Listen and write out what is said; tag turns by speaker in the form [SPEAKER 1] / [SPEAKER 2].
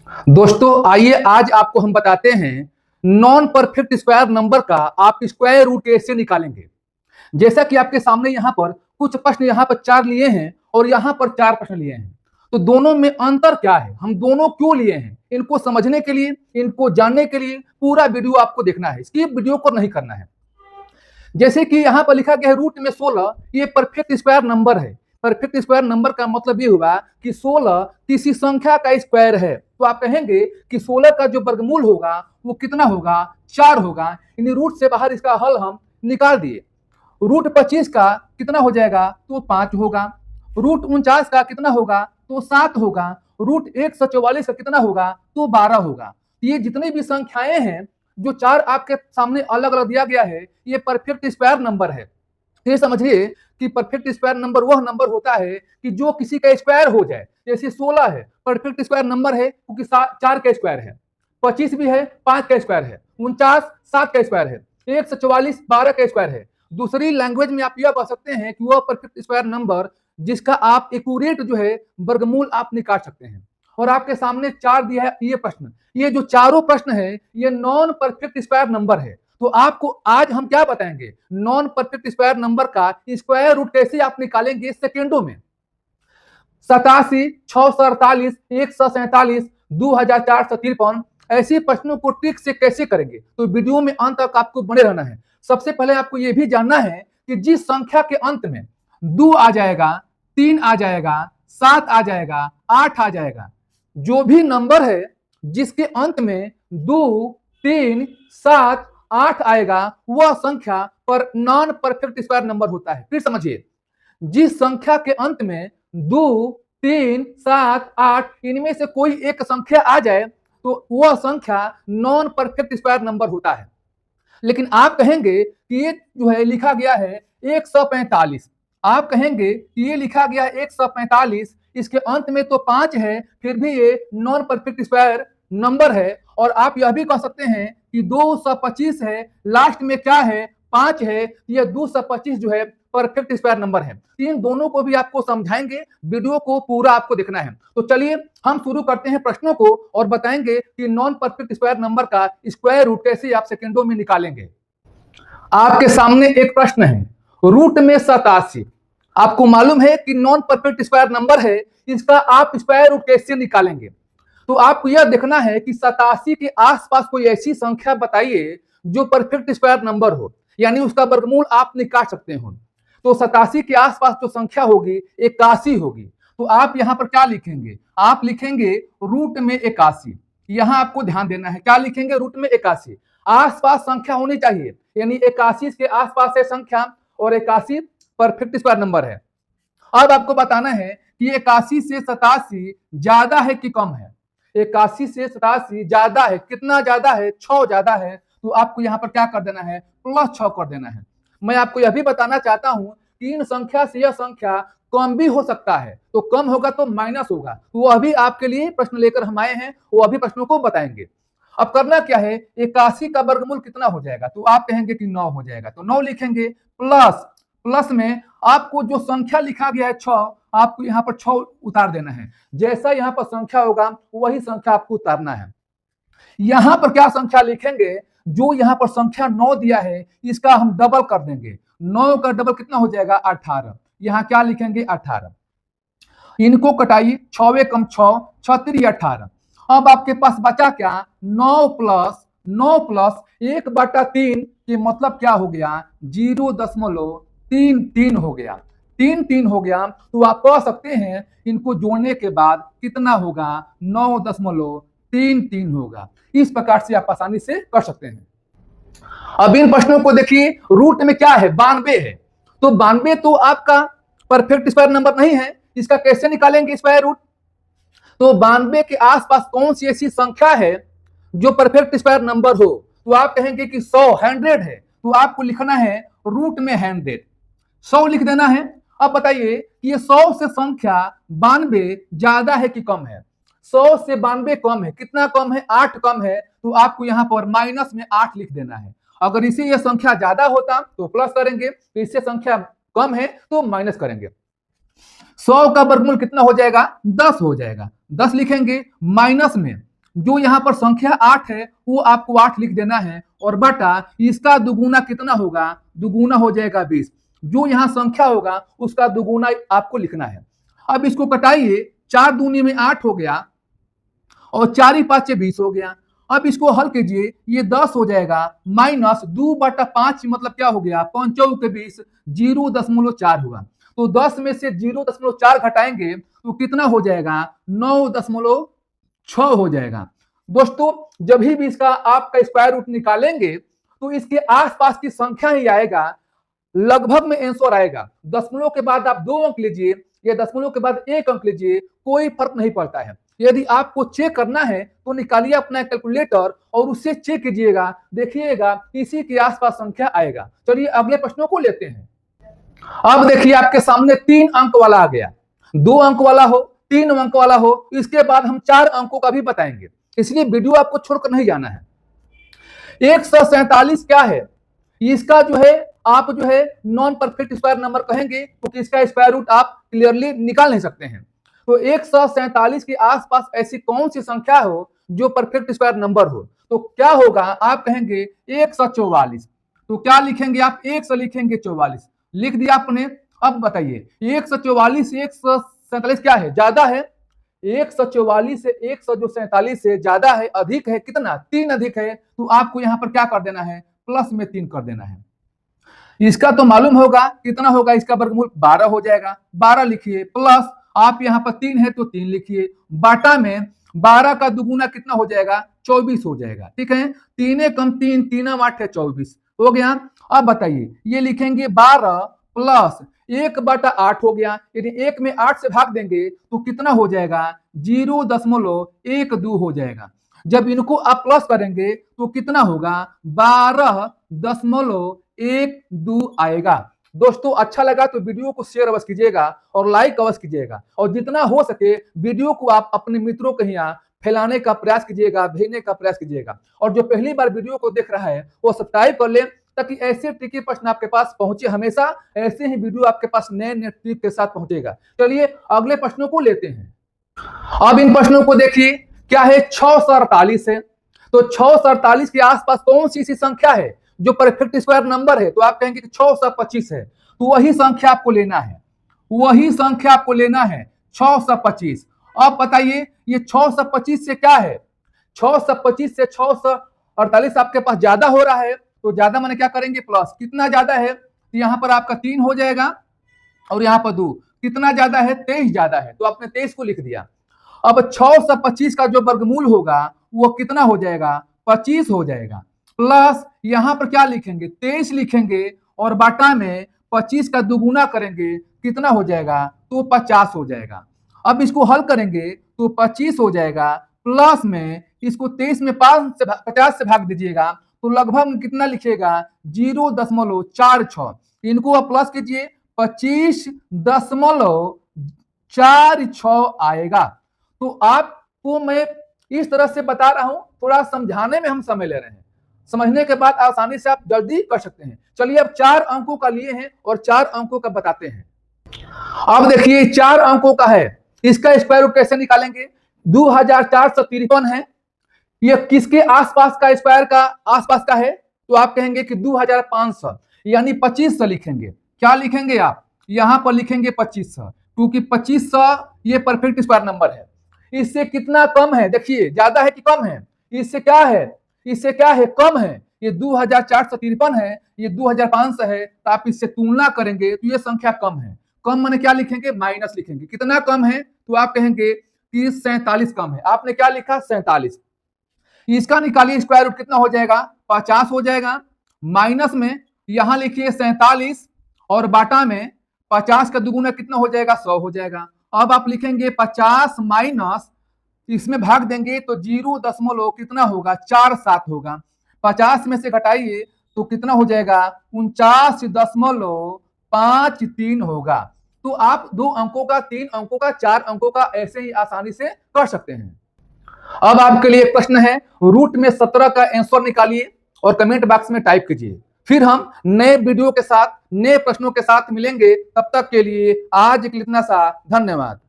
[SPEAKER 1] दोस्तों आइए आज आपको हम बताते हैं नॉन परफेक्ट स्क्वायर नंबर का आप स्क्वायर रूट कैसे निकालेंगे। जैसा कि आपके सामने यहाँ पर कुछ प्रश्न यहाँ पर 4 लिए हैं और यहाँ पर 4 प्रश्न लिए हैं, तो दोनों में अंतर क्या है, हम दोनों क्यों लिए हैं, इनको समझने के लिए, इनको जानने के लिए पूरा वीडियो आपको देखना है, स्किप वीडियो को नहीं करना है। जैसे कि यहाँ पर लिखा गया है रूट में 16, ये परफेक्ट स्क्वायर नंबर है। परफेक्ट स्क्वायर नंबर का मतलब ये हुआ कि 16 किसी संख्या का स्क्वायर है, तो आप कहेंगे कि 16 का जो वर्गमूल होगा वो कितना होगा, 4 होगा। यानी रूट से बाहर इसका हल हम निकाल दिए। रूट 25 का कितना हो जाएगा, तो 5 होगा। रूट 49 का कितना होगा, तो 7 होगा। रूट 144 का कितना होगा, तो 12 होगा। ये जितनी भी संख्याएं हैं, जो 4 आपके सामने अलग अलग दिया गया है, ये परफेक्ट स्क्वायर नंबर है। ये समझिए कि परफेक्ट स्क्वायर नंबर वह नंबर होता है कि जो किसी का स्क्वायर हो जाए। जैसे 16 है, परफेक्ट स्क्वायर नंबर है क्योंकि 4 का स्क्वायर है। 25 भी है, 5 का स्क्वायर है। 49 7 का स्क्वायर है। 144 12 का स्क्वायर है। दूसरी लैंग्वेज में आप यह कह सकते हैं कि वह परफेक्ट स्क्वायर नंबर जिसका आप एक्यूरेट जो है वर्गमूल आप निकाल सकते हैं। और आपके सामने 4 दिया है ये प्रश्न, ये जो चारों प्रश्न है ये नॉन परफेक्ट स्क्वायर नंबर है। तो आपको आज हम क्या बताएंगे, नॉन परफेक्ट स्क्वायर नंबर का स्क्वायर रूट कैसे आप निकालेंगे सेकेंडों में। 87, 648, 147, 2453 ऐसे प्रश्नों को ट्रिक से कैसे करेंगे, तो वीडियो में अंत तक आपको बने रहना है। सबसे पहले आपको यह भी जानना है कि जिस संख्या के अंत में 2 आ जाएगा, 3 आ जाएगा, 7 आ जाएगा, 8 आ जाएगा, जो भी नंबर है जिसके अंत में 2 3 7 8 आएगा वह संख्या पर नॉन परफेक्ट स्क्वायर नंबर होता है। फिर समझिए, जिस संख्या के अंत में 2 3 7 8 इनमें से कोई एक संख्या आ जाए तो वह संख्या नॉन परफेक्ट स्क्वायर नंबर होता है। लेकिन आप कहेंगे कि ये जो है लिखा गया है 145, आप कहेंगे कि ये लिखा गया है 145, इसके अंत में तो 5 है, फिर भी ये नॉन परफेक्ट स्क्वायर नंबर है। और आप यह भी कह सकते हैं कि 225 है, लास्ट में क्या है, 5 है, यह 225 जो है परफेक्ट स्क्वायर नंबर है। इन दोनों को भी आपको समझाएंगे, वीडियो को पूरा आपको देखना है। तो चलिए हम शुरू करते हैं प्रश्नों को और बताएंगे कि नॉन परफेक्ट स्क्वायर नंबर का स्क्वायर रूट कैसे आप सेकेंडों में निकालेंगे। आपके सामने एक प्रश्न है, रूट में 87। आपको मालूम है कि नॉन परफेक्ट स्क्वायर नंबर है, इसका आप स्क्वायर रूट कैसे निकालेंगे। तो आपको यह देखना है कि 87 के आसपास कोई ऐसी संख्या बताइए जो परफेक्ट स्क्वायर नंबर हो, यानी उसका वर्गमूल आप निकाल सकते हो। तो 87 के आसपास जो संख्या होगी 81 होगी। तो आप यहां पर क्या लिखेंगे, आप लिखेंगे रूट में 81। यहां आपको ध्यान देना है, क्या लिखेंगे, रूट में 81। आसपास संख्या होनी चाहिए, यानी 81 के आसपास है संख्या और 81 परफेक्ट स्क्वायर नंबर है। अब आपको बताना है कि 81 से 87 ज्यादा है कि कम है। 81 से 87 ज्यादा है, कितना ज्यादा है, 6 ज्यादा है। तो आपको यहाँ पर क्या कर देना है, +6 कर देना है। मैं आपको यह भी बताना चाहता हूं कि इन संख्या से यह संख्या कम भी हो सकता है, तो कम होगा तो माइनस होगा। तो वो अभी आपके लिए प्रश्न लेकर हम आए हैं, वो अभी प्रश्नों को बताएंगे। अब करना क्या है, 81 का वर्गमूल कितना हो जाएगा, तो आप कहेंगे कि 9 हो जाएगा, तो 9 लिखेंगे। प्लस में आपको जो संख्या लिखा गया है 6, आपको यहाँ पर 6 उतार देना है। जैसा यहाँ पर संख्या होगा वही संख्या आपको उतारना है। यहां पर क्या संख्या लिखेंगे, जो यहां पर संख्या 9 दिया है इसका हम डबल कर देंगे। 9 का डबल कितना हो जाएगा, 18। यहां क्या लिखेंगे, 18। इनको कटाइए, 6 कम 6, 6 18। अब आपके पास बचा क्या, 9 प्लस 1/3 के मतलब क्या हो गया, 0.33 हो गया। 3 हो गया। तो आप कह सकते हैं इनको जोड़ने के बाद कितना होगा, 9.33 होगा। इस प्रकार से आप आसानी से कर सकते हैं। अब इन प्रश्नों को देखिए, रूट में क्या है, 92 है। तो 92 तो आपका परफेक्ट स्क्वायर नंबर नहीं है, इसका कैसे निकालेंगे स्क्वायर रूट। तो 92 के आसपास कौन सी ऐसी संख्या है जो परफेक्ट स्क्वायर नंबर हो, तो आप कहेंगे कि 100 है। तो आपको लिखना है रूट में 100 लिख देना है। अब बताइए कि ये 100 से संख्या 92 ज्यादा है कि कम है। 100 से 92 कम है, कितना कम है, 8 कम है। तो आपको यहाँ पर माइनस में 8 लिख देना है। अगर इसे यह संख्या ज्यादा होता तो प्लस करेंगे, तो इससे संख्या कम है तो माइनस करेंगे। 100 का वर्गमूल कितना हो जाएगा, 10 हो जाएगा। 10 लिखेंगे, माइनस में जो यहाँ पर संख्या 8 है वो आपको 8 लिख देना है और बटा इसका दुगुना कितना होगा, दुगुना हो जाएगा 20। जो यहाँ संख्या होगा उसका दुगुना आपको लिखना है। अब इसको कटाइए, 4 दूनी में 8 हो गया और 4 ही 5 20 हो गया। अब इसको हल कीजिए, ये 10 हो जाएगा माइनस 2/5 मतलब क्या हो गया, 5 के 20 0.4 हुआ। तो 10 में से 0.4 घटाएंगे तो कितना हो जाएगा, 9.6 हो जाएगा। दोस्तों जब भी इसका आपका स्क्वायर रूट निकालेंगे तो इसके आसपास की संख्या ही आएगा, लगभग में आंसर आएगा। दशमलव के बाद आप 2 अंक लीजिए या दशमलव के बाद 1 अंक लीजिए, कोई फर्क नहीं पड़ता है। यदि आपको चेक करना है तो निकालिए अपना कैलकुलेटर और उससे चेक कीजिएगा, देखिएगा इसी के आसपास संख्या आएगा। चलिए अगले प्रश्नों को लेते हैं। अब देखिए आपके सामने 3 अंक वाला आ गया, 2 अंक वाला हो, 3 अंक वाला हो, इसके बाद हम 4 अंकों का भी बताएंगे, इसलिए वीडियो आपको छोड़कर नहीं जाना है। 147 क्या है, इसका जो है आप जो है नॉन परफेक्ट स्क्वायर नंबर कहेंगे क्योंकि इसका स्क्वायर रूट आप क्लियरली निकाल नहीं सकते हैं। तो 147 के आसपास ऐसी कौन सी संख्या हो जो परफेक्ट स्क्वायर नंबर हो, तो क्या होगा, आप कहेंगे 144। तो क्या लिखेंगे आप, 100 लिखेंगे 44, लिख दिया आपने। अब बताइए 144 से 147 क्या है, ज्यादा है। 144 से 147 से ज्यादा है, अधिक है, कितना, 3 अधिक है। तो आपको यहां पर क्या कर देना है, प्लस में 3 कर देना है। इसका तो मालूम होगा कितना होगा, इसका वर्गमूल 12 हो जाएगा, 12 लिखिए, प्लस आप यहाँ पर 3 है तो 3 लिखिए, बाटा में 12 का दुगुना कितना हो जाएगा, 24 हो जाएगा। ठीक है, 3 कम 3, 3 8 है 24 हो गया। अब बताइए ये लिखेंगे 12 प्लस 1/8 हो गया, यदि 1 में 8 से भाग देंगे तो कितना हो जाएगा, 0.12 हो जाएगा। जब इनको आप प्लस करेंगे तो कितना होगा, 12.12 आएगा। दोस्तों अच्छा लगा तो वीडियो को शेयर अवश्य कीजिएगा और लाइक अवश्य कीजिएगा, और जितना हो सके वीडियो को आप अपने मित्रों के यहाँ फैलाने का प्रयास कीजिएगा, भेजने का प्रयास कीजिएगा। और जो पहली बार वीडियो को देख रहा है वो सब्सक्राइब कर ले ताकि ऐसे ट्रिकी प्रश्न आपके पास पहुंचे, हमेशा ऐसे ही वीडियो आपके पास नए नए ट्रिक के साथ पहुंचेगा। चलिए अगले प्रश्नों को लेते हैं। अब इन प्रश्नों को देखिए, क्या है, 648 है। तो 648 के आसपास कौन सी ऐसी संख्या है जो परफेक्ट स्क्वायर नंबर है, तो आप कहेंगे कि 625 है। तो वही संख्या आपको लेना है, वही संख्या आपको लेना है, 625। अब बताइए ये 625 से क्या है, 625 से 648 आपके पास ज्यादा हो रहा है। तो ज्यादा माने क्या करेंगे, प्लस, कितना ज्यादा है, तो यहां पर आपका 3 हो जाएगा और यहां पर 2, कितना ज्यादा है, 23 ज्यादा है, तो आपने 23 को लिख दिया। अब 625 का जो वर्गमूल होगा वो कितना हो जाएगा, 25 हो जाएगा, प्लस यहां पर क्या लिखेंगे, 23 लिखेंगे और बाटा में 25 का दुगुना करेंगे, कितना हो जाएगा, तो 50 हो जाएगा। अब इसको हल करेंगे तो 25 हो जाएगा, प्लस में इसको 23 में 50 से भाग दीजिएगा तो लगभग में कितना लिखिएगा, 0.46। इनको आप प्लस कीजिए, 25.46 आएगा। तो आपको मैं इस तरह से बता रहा हूं, थोड़ा समझाने में हम समय ले रहे हैं, समझने के बाद आसानी से आप जल्दी कर सकते हैं। चलिए अब 4 अंकों का लिए हैं और 4 अंकों का बताते हैं। अब देखिए 4 अंकों का है, इसका स्क्वायर रूट कैसे निकालेंगे, 2453 है। ये किसके आसपास का स्क्वायर का आसपास का है, तो आप कहेंगे कि 2500, यानी 2500 लिखेंगे। क्या लिखेंगे आप, यहां पर लिखेंगे 2500, क्योंकि 2500 ये परफेक्ट स्क्वायर नंबर है। इससे कितना कम है, देखिए ज्यादा है कि कम है, इससे क्या है, इससे क्या है, कम है। ये 2453 है, ये 2500 है, तो आप इससे तुलना करेंगे तो ये संख्या कम है। कम माने क्या लिखेंगे, माइनस लिखेंगे। कितना कम है, तो आप कहेंगे कि 47 कम है। आपने क्या लिखा, 47। इसका निकालिए स्क्वायर रूट, कितना हो जाएगा, 50 हो जाएगा। माइनस में यहां लिखिए 47 और बाटा में 50 का दुगुना कितना हो जाएगा, 100 हो जाएगा। अब आप लिखेंगे 50 माइनस, इसमें भाग देंगे तो 0. कितना होगा, 47 होगा। 50 में से घटाइए तो कितना हो जाएगा, 49.53 होगा। तो आप 2 अंकों का, 3 अंकों का, 4 अंकों का ऐसे ही आसानी से कर सकते हैं। अब आपके लिए एक प्रश्न है, रूट में 17 का आंसर निकालिए और कमेंट बॉक्स में टाइप कीजिए। फिर हम नए वीडियो के साथ, नए प्रश्नों के साथ मिलेंगे। तब तक के लिए आज के लिए इतना सा, धन्यवाद।